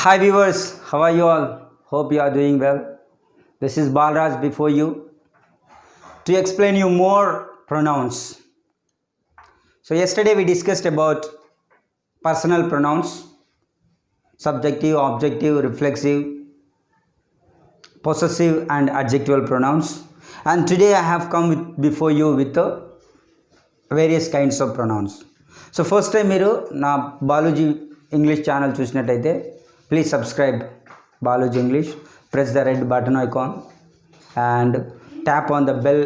Hi viewers, how are you all? Hope you are doing well. This is Balraj before you to explain you more pronouns. So yesterday we discussed about personal pronouns, subjective, objective, reflexive, possessive and adjectival pronouns. And today I have come before you with the various kinds of pronouns. So first time మీరు నా Balaji English channel చూసినట్టయితే please subscribe Balaji English, press the red button icon and tap on the bell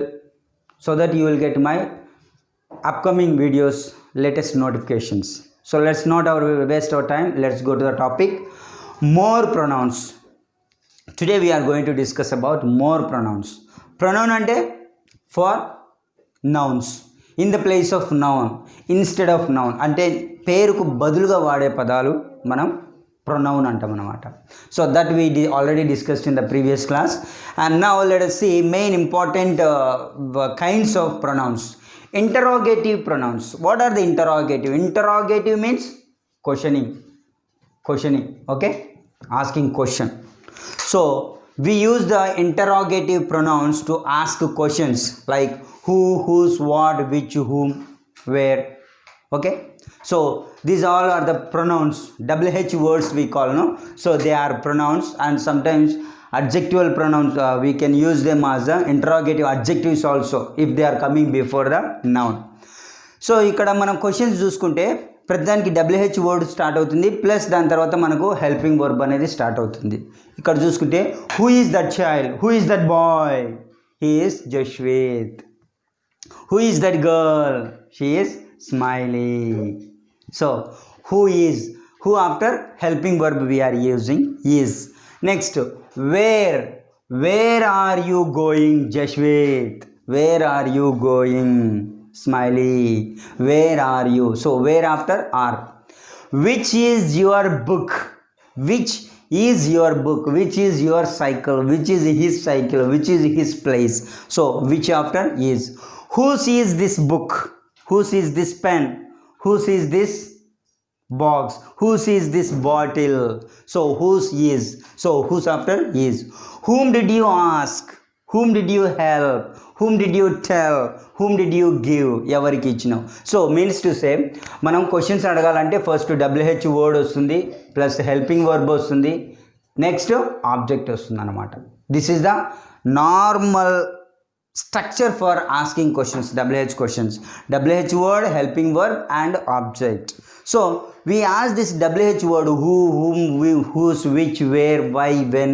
so that you will get my upcoming videos latest notifications. So let's not waste our time, let's go to the topic, more pronouns. Today we are going to discuss about more pronouns. Pronoun ante for nouns, in the place of noun, instead of noun, అంటే పేరుకు బదులుగా వాడే పదాలు మనం pronoun అంటాం అన్నమాట. So that we already discussed in the previous class, and now let us see main important kinds of pronouns. Interrogative pronouns. What are the interrogative? Interrogative means questioning, okay, asking question. So we use the interrogative pronouns to ask questions like who, whose, what, which, whom, where. Okay, so these all are the pronouns, WH words we call, no? So they are pronouns, and sometimes adjectival pronouns we can use them as interrogative adjectives also if they are coming before the noun. So ఇక్కడ మనం questions చూసుకుంటే ప్రతిదానికి WH word start అవుతుంది, plus దాని తర్వాత మనకు helping verb అనేది start అవుతుంది. ఇక్కడ చూసుకుంటే who is that child, who is that boy, he is Jashwet. Who is that girl, she is Smiley. So who is, who after helping verb we are using is. Next, where are you going, Jashwet? Where are you going, Smiley? Where are you? So where after are. Which is your book, which is your book, which is your cycle, which is his cycle, which is his place. So which after is. Who sees this book, who sees this pen, who sees this box, who sees this bottle. So whose is. So whose after is. Whom did you ask, whom did you help, whom did you tell, whom did you give. ఎవరికి ఇచ్చినావు. So means to say మనం questions అడగాలంటే first WH word వస్తుంది, plus helping verb వస్తుంది, next object వస్తుంది అన్నమాట. This is the normal structure for asking questions, WH questions. WH word, helping verb and object. So we ask this WH word who, whom, whose, which, where, why, when,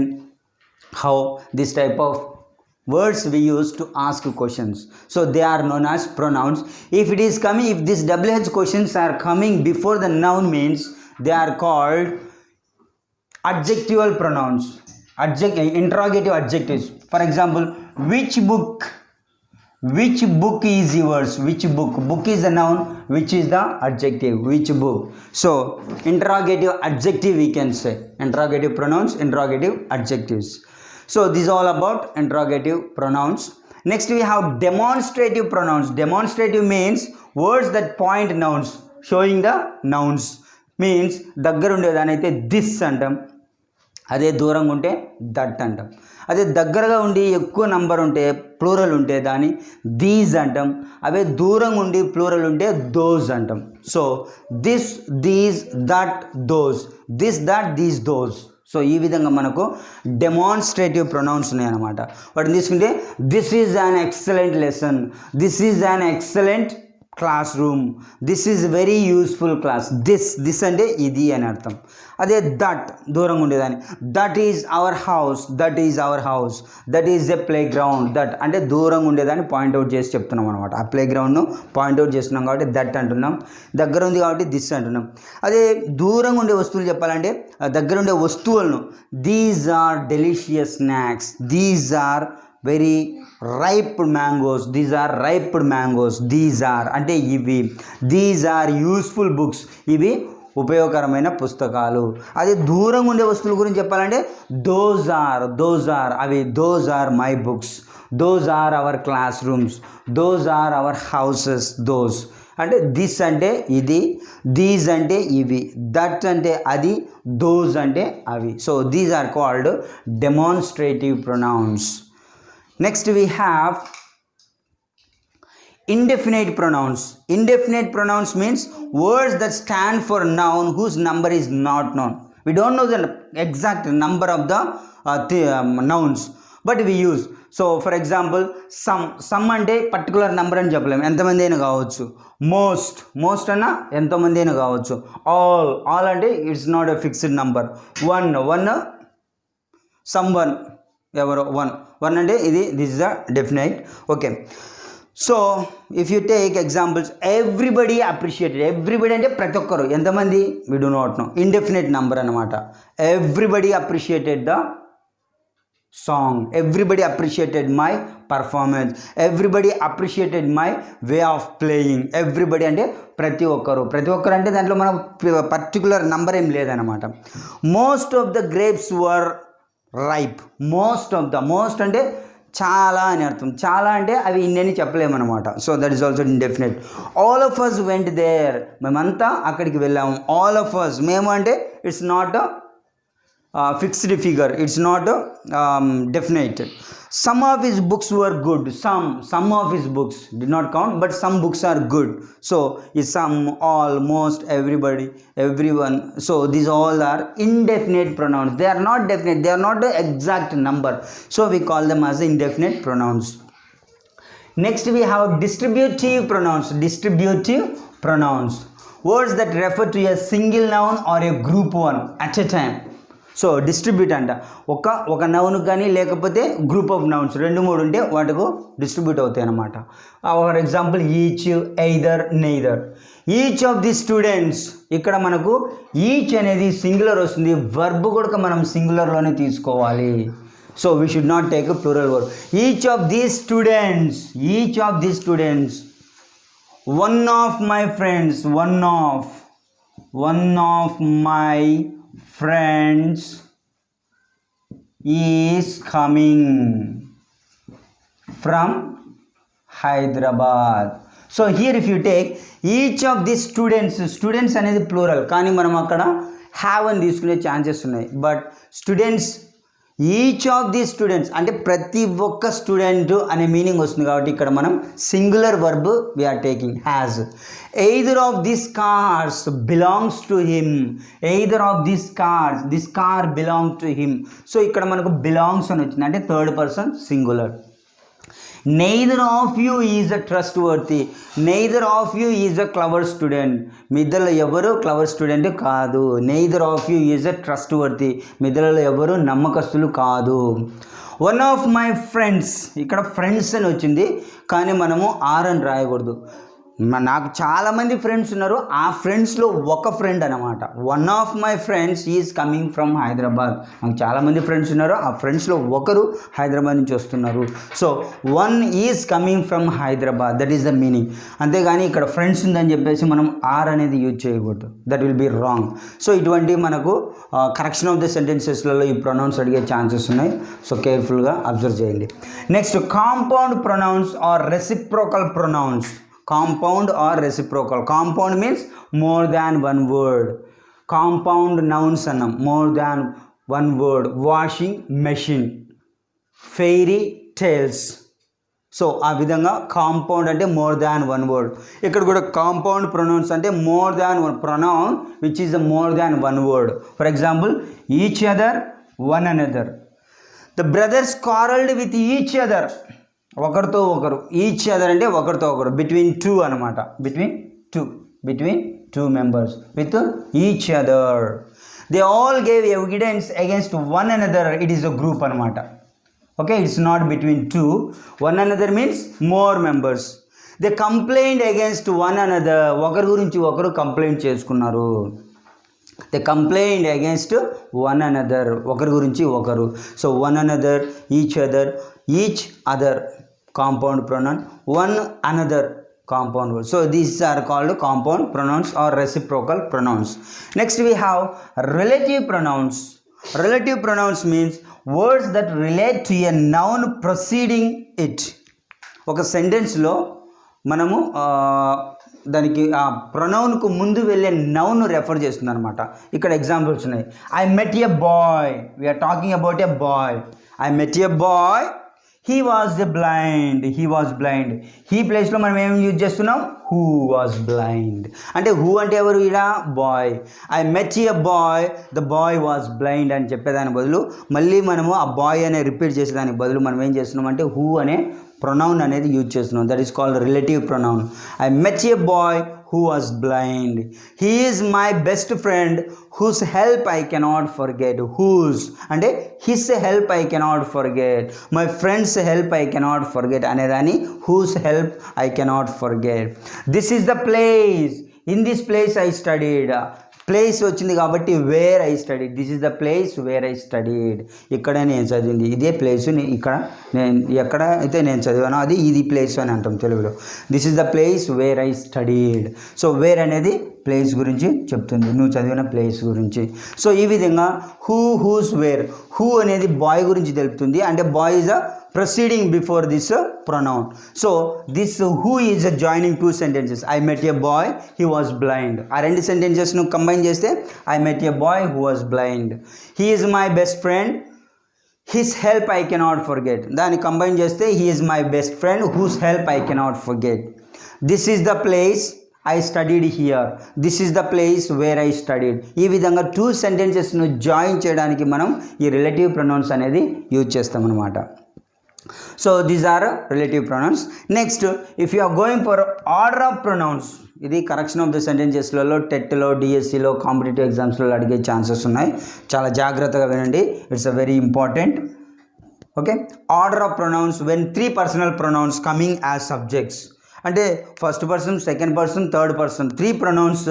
how. This type of words we use to ask questions. So they are known as pronouns. If it is coming, if these WH questions are coming before the noun, means they are called adjectival pronouns, interrogative adjectives. For example, which book is yours, which book is the noun, which is the adjective, which book. So interrogative adjective we can say, interrogative pronouns, interrogative adjectives. So this is all about interrogative pronouns. Next we have demonstrative pronouns. Demonstrative means words that point nouns, showing the nouns. Means దగ్గర ఉండేదానైతే this అంటాం, అదే దూరంగా ఉంటే that అంటాం. అదే దగ్గరగా ఉండి ఎక్కువ నంబర్ ఉంటే ప్లూరల్ ఉంటే దాన్ని దీస్ అంటాం, అవే దూరంగా ఉండి ప్లూరల్ ఉంటే దోస్ అంటాం. So this, these, that, those, this, that, these, those. So ఈ విధంగా మనకు డెమాన్స్ట్రేటివ్ ప్రొనౌన్స్ ఉన్నాయన్నమాట. వాటిని తీసుకుంటే this is an excellent lesson, this is an excellent class room, this is very useful class. This అంటే ఇది అని అర్థం. అదే దట్ దూరంగా ఉండేదాన్ని that is our house, that is our house, that is a play ground. That అంటే దూరంగా ఉండేదాన్ని పాయింట్అవుట్ చేసి చెప్తున్నాం అనమాట. ఆ ప్లే గ్రౌండ్ను పాయింట్అవుట్ చేస్తున్నాం కాబట్టి దట్ అంటున్నాం, దగ్గర ఉంది కాబట్టి దిస్ అంటున్నాం. అదే దూరంగా ఉండే వస్తువులు చెప్పాలంటే దగ్గర ఉండే వస్తువులను these are delicious snacks, these are very riped mangoes, these are riped mangoes, these are అంటే ఇవి, దీస్ ఆర్ యూస్ఫుల్ బుక్స్, ఇవి ఉపయోగకరమైన పుస్తకాలు. అదే దూరంగా ఉండే వస్తువుల గురించి చెప్పాలంటే దోస్ ఆర్ అవి, those are my books, those are our classrooms, those are our houses, those అంటే దిస్ అంటే ఇది, దీస్ అంటే ఇవి, దట్ అంటే అది, దోస్ అంటే అవి. So these are called demonstrative pronouns. Next we have indefinite pronouns. Indefinite pronouns means words that stand for noun whose number is not known. We don't know the exact number of the nouns, but we use. So for example, some అంటే particular number అని చెప్పలేము, ఎంతమంది అయినా కావచ్చు. Most అన్న ఎంతమంది అయినా కావచ్చు. ఆల్ అంటే it's not a fixed number. One some ఎవరో వన్ అంటే ఇది, this is the definite. Okay, so if you take examples, everybody appreciated. Everybody అంటే ప్రతి ఒక్కరు, ఎంతమంది we do not know, indefinite number అనమాట. Everybody appreciated the song, everybody appreciated my performance, everybody appreciated my way of playing. Everybody అంటే ప్రతి ఒక్కరు అంటే దాంట్లో మనం పర్టికులర్ నెంబర్ ఏం లేదనమాట. Most of the grapes were ripe. Most అంటే చాలా అని అర్థం. చాలా అంటే అవి ఇన్ని చెప్పలేమన్నమాట. So that is also indefinite. All of us went there. మేమంతా అక్కడికి వెళ్ళాము. ఆల్ ఆఫ్ అస్, మేము అంటే it's not fixed figure, it's not definite. Some of his books were good. Some of his books did not count, but some books are good. So ఈ some, all, most, everybody, everyone. So these all are indefinite pronouns. They are not definite, they are not the exact number, so we call them as indefinite pronouns. Next we have distributive pronouns. Words that refer to a single noun or a group one at a time. So distribute అంట, ఒక noun కానీ లేకపోతే group of nouns 2-3 ఉంటే వాటికు distribute అవుతాయి అన్నమాట. For example each, either, neither. Each of the students, ఇక్కడ మనకు each అనేది సింగులర్ వస్తుంది, వర్బ్ కూడా మనం సింగులర్లోనే తీసుకోవాలి. So we should not take plural verb. Each of the students, one of my friends, one of my friends is coming from Hyderabad. So here if you take each of these students అనేది plural, కానీ మనం అక్కడ have అని తీసుకునే chances ఉన్నాయి. But students, each of the students అంటే ప్రతి ఒక్క స్టూడెంట్ అనే మీనింగ్ వస్తుంది కాబట్టి ఇక్కడ మనం singular verb we are taking has. Either of this cars belongs to him. This car belong to him. So ఇక్కడ మనకు బిలాంగ్స్ అని వచ్చింది, అంటే third person singular. Neither of you is a trustworthy. Neither of you is a clever student. మీ ఇద్దరిలో ఎవరు clever student కాదు. Neither of you is a trustworthy. మీ ఇద్దరిలో ఎవరు నమ్మకస్తులు కాదు. వన్ ఆఫ్ మై ఫ్రెండ్స్, ఇక్కడ ఫ్రెండ్స్ అని వచ్చింది కానీ మనము ఆర్ అని రాయకూడదు. నాకు చాలామంది ఫ్రెండ్స్ ఉన్నారు, ఆ ఫ్రెండ్స్లో ఒక ఫ్రెండ్ అనమాట. One of my friends is coming from Hyderabad. నాకు చాలామంది ఫ్రెండ్స్ ఉన్నారు, ఆ ఫ్రెండ్స్లో ఒకరు హైదరాబాద్ నుంచి వస్తున్నారు. So one is coming from Hyderabad, that is the meaning. అంతేగాని ఇక్కడ ఫ్రెండ్స్ ఉందని చెప్పేసి మనం ఆర్ అనేది యూజ్ చేయకూడదు, that will be wrong. So ఇటువంటి మనకు కరెక్షన్ ఆఫ్ ద సెంటెన్సెస్లలో ఈ ప్రొనౌన్స్ అడిగే ఛాన్సెస్ ఉన్నాయి. సో కేర్ఫుల్గా అబ్జర్వ్ చేయండి. Next compound pronouns or reciprocal pronouns. Compound or reciprocal. Compound means more than one word. Compound nouns annam, more than one word. Washing machine, fairy tales. So ఆ విధంగా compound అంటే more than one word. ఇక్కడ కూడా compound pronounce అంటే more than one pronoun which is more than one word. For example each other, one another. The brothers quarreled with each other. ఒకరితో ఒకరు. Each other అంటే ఒకరితో ఒకరు, between two అనమాట. Between two members with each other. They all gave evidence against one another. It is a group అనమాట. Okay, it's not between two. One another means more members. They complaint against one another. ఒకరి గురించి ఒకరు complaint చేసుకున్నారు. They complaint against one another, ఒకరి గురించి ఒకరు. So one another, each other compound pronoun, one another compound word. So these are called compound pronouns or reciprocal pronouns. Next we have relative pronouns. Relative pronouns means words that relate to a noun preceding it. ఒక సెంటెన్స్లో మనము దానికి ఆ ప్రొనౌన్కు ముందు వెళ్ళే noun refer చేస్తుంది అనమాట. ఇక్కడ examples ఉన్నాయి. I met a boy, we are talking about a boy. I met a boy, he was blind, he was blind. He ప్లేస్లో మనం ఏం యూజ్ చేస్తున్నాం, హూ వాజ్ బ్లైండ్. అంటే హూ అంటే ఎవరు, ఈడ boy. I met a boy, the boy was blind అని చెప్పేదాని బదులు మళ్ళీ మనము ఆ బాయ్ అనే రిపీట్ చేసేదానికి బదులు మనం ఏం చేస్తున్నాం అంటే హూ అనే ప్రొనౌన్ అనేది యూజ్ చేస్తున్నాం. That is called relative pronoun. I met a bye who was blind. He is my best friend whose help I cannot forget. Whose అంటే his help I cannot forget. My friend's help I cannot forget అనేదాన్ని whose help I cannot forget. This is the place. In this place I studied. Place వచ్చింది కాబట్టి where I studied. This is the place where I studied. ఇక్కడ నేను చదివింది ఇదే place. ఇక్కడ నేను ఎక్కడ అయితే నేను చదివానో అది ఇది ప్లేస్ అని అంటాం తెలుగులో. This is the place where I studied. So where అనేది ప్లేస్ గురించి చెప్తుంది, నువ్వు చదివిన ప్లేస్ గురించి. సో ఈ విధంగా హూ, హూస్, వేర్. హూ అనేది బాయ్ గురించి తెలుపుతుంది. అంటే boy is a proceeding before this pronoun. So this who is joining two sentences. I met a boy, he was blind. ఆ రెండు sentences ను combine చేస్తే I met a boy who was blind. He is my best friend, his help I cannot forget. దాన్ని combine చేస్తే he is my best friend whose help I cannot forget. This is the place I studied here. This is the place where I studied. ఈ విధంగా two సెంటెన్సెస్ను join చేయడానికి మనం ఈ relative pronounce అనేది use చేస్తాం అన్నమాట. So these are relative pronouns. Next, if you are going for order of pronouns, ఇది correction of the సెంటెన్సెస్లలో టెట్లో, డిఎస్సిలో, కాంపిటేటివ్ ఎగ్జామ్స్లో అడిగే ఛాన్సెస్ ఉన్నాయి. చాలా జాగ్రత్తగా వినండి. It's a very important. Okay, order of pronouns when 3 personal pronouns coming as subjects. అంటే first person, second person, third person, 3 pronouns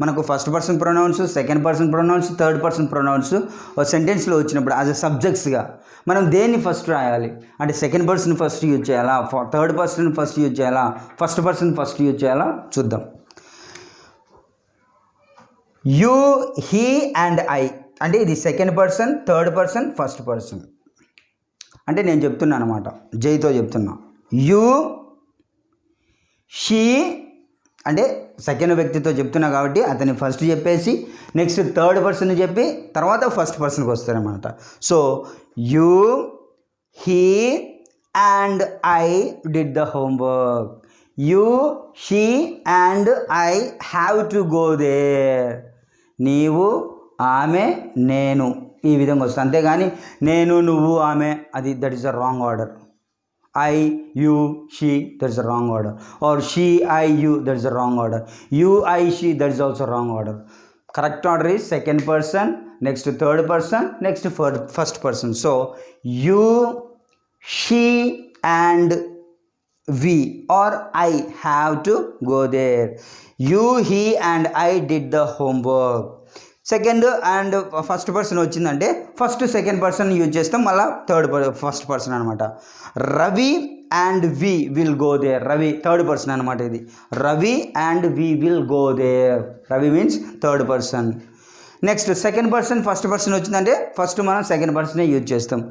మనకు first person pronouns, second person pronouns, third person pronouns ఒక సెంటెన్స్లో వచ్చినప్పుడు as a సబ్జెక్ట్స్గా మనం దేన్ని first రాయాలి అంటే second person first use చేయాలా, థర్డ్ పర్సన్ ఫస్ట్ యూజ్ చేయాలా, ఫస్ట్ పర్సన్ ఫస్ట్ యూజ్ చేయాలా చూద్దాం. యూ, హీ అండ్ ఐ అంటే ఇది second person, third person, first person. అంటే నేను చెప్తున్నా అనమాట, జైతో చెప్తున్నా. యూ, షీ అంటే సెకండ్ వ్యక్తితో చెప్తున్నా కాబట్టి అతన్ని ఫస్ట్ చెప్పేసి నెక్స్ట్ థర్డ్ పర్సన్ చెప్పి తర్వాత ఫస్ట్ పర్సన్కి వస్తారనమాట. So you, he and I did the homework. You, she and I have to go there. నీవు, ఆమె, నేను ఈ విధంగా వస్తుంది. అంతేగాని నేను, నువ్వు, ఆమె అది that is the wrong order. I, you, she, that is a wrong order. Or she, I, you, that is a wrong order. You, I, she, that is also wrong order. Correct order is second person, next third person, next first person. So you, she and we or I have to go there. You, he and I did the homework. Second and first person వచ్చిందంటే first second person use చేస్తాం, మళ్ళీ first person అనమాట. Ravi and we will go there. Ravi third person అనమాట. ఇది Ravi and we will go there. Ravi means third person. Next second person first person వచ్చిందంటే first మనం second పర్సనే use చేస్తాం.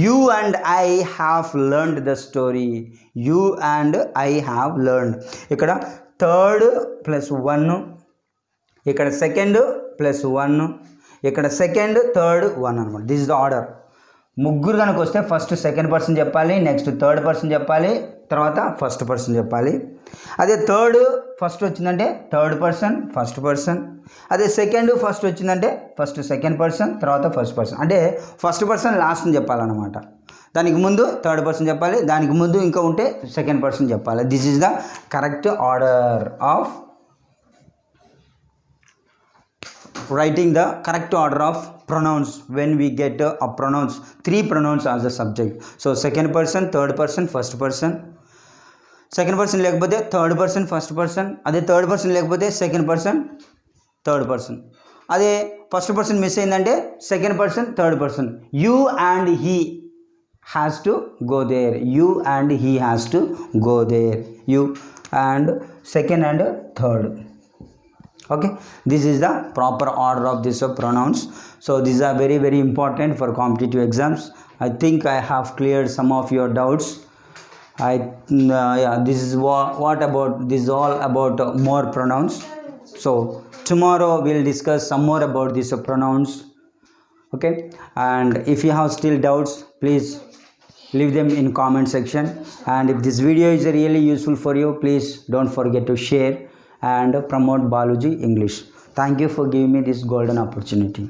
You and I have learned the story. You and I have learned. ఇక్కడ third plus 1, ఇక్కడ second plus 1, ఇక్కడ second third 1 అనమాట. This is the order. ముగ్గురు కనుక వస్తే ఫస్ట్ సెకండ్ పర్సన్ చెప్పాలి, నెక్స్ట్ థర్డ్ పర్సన్ చెప్పాలి, తర్వాత ఫస్ట్ పర్సన్ చెప్పాలి. అదే థర్డ్ ఫస్ట్ వచ్చిందంటే థర్డ్ పర్సన్ ఫస్ట్ పర్సన్. అదే సెకండ్ ఫస్ట్ వచ్చిందంటే ఫస్ట్ సెకండ్ పర్సన్ తర్వాత ఫస్ట్ పర్సన్. అంటే ఫస్ట్ పర్సన్ లాస్ట్ని చెప్పాలన్నమాట. దానికి ముందు థర్డ్ పర్సన్ చెప్పాలి, దానికి ముందు ఇంకా ఉంటే సెకండ్ పర్సన్ చెప్పాలి. This is the correct order of writing the correct order of pronouns when we get a pronouns, 3 pronouns as a subject. So second person, third person, first person. Second person లేకపోతే third person first person. అదే third person లేకపోతే second person third person. అదే first person miss అయిందంటే second person third person. You and he has to go there. You and he has to go there. You and second and third. Okay, this is the proper order of this pronouns. So these are very very important for competitive exams. I think I have cleared some of your doubts. Yeah, this is what about this is all about more pronouns. So tomorrow we'll discuss some more about these pronouns. Okay, and if you have still doubts, please leave them in comment section. And if this video is really useful for you, please don't forget to share and promote Baluji English. Thank you for giving me this golden opportunity.